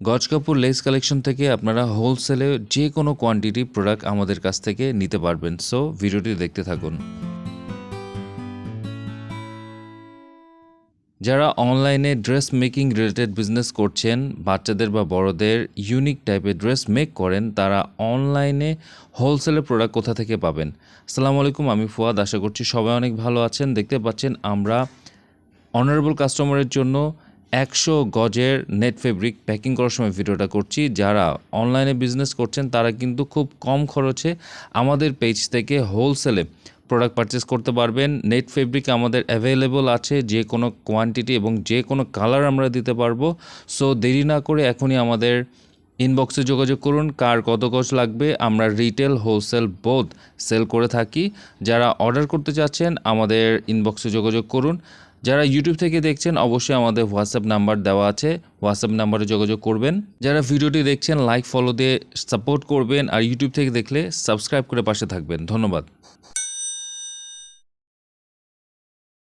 গজ কাপড় less collection থেকে আপনারা হোলসেলে যে কোনো কোয়ান্টিটি প্রোডাক্ট আমাদের কাছ থেকে নিতে পারবেন। সো ভিডিওটি দেখতে থাকুন। যারা অনলাইনে ড্রেস মেকিং রিলেটেড বিজনেস করছেন, বাচ্চাদের বা বড়দের ইউনিক টাইপের ড্রেস মেক করেন, তারা অনলাইনে হোলসেলের প্রোডাক্ট কোথা থেকে পাবেন? আসসালামু আলাইকুম, আমি ফুয়াদ। আশা করছি সবাই অনেক ভালো আছেন। দেখতে পাচ্ছেন আমরা অনারেবল কাস্টমারের জন্য 100 গজের নেট ফেব্রিক প্যাকিং করার সময় ভিডিওটা করছি। যারা অনলাইনে বিজনেস করছেন তারা কিন্তু খুব কম খরচে আমাদের পেজ থেকে হোলসেলে প্রোডাক্ট পারচেস করতে পারবেন। নেট ফেব্রিক আমাদের অ্যাভেলেবল আছে, যে কোনো কোয়ান্টিটি এবং যে কোনো কালার আমরা দিতে পারবো। সো দেরি না করে এখনই আমাদের ইনবক্সে যোগাযোগ করুন। কার কত গজ লাগবে, আমরা রিটেল হোলসেল বোথ সেল করে থাকি। যারা অর্ডার করতে চাচ্ছেন আমাদের ইনবক্সে যোগাযোগ করুন। যারা ইউটিউব থেকে দেখছেন অবশ্যই আমাদের হোয়াটসঅ্যাপ নাম্বার দেওয়া আছে, হোয়াটসঅ্যাপ নাম্বারে যোগাযোগ করবেন। যারা ভিডিওটি দেখছেন লাইক ফলো দিয়ে সাপোর্ট করবেন, আর ইউটিউব থেকে দেখলে সাবস্ক্রাইব করে পাশে থাকবেন। ধন্যবাদ।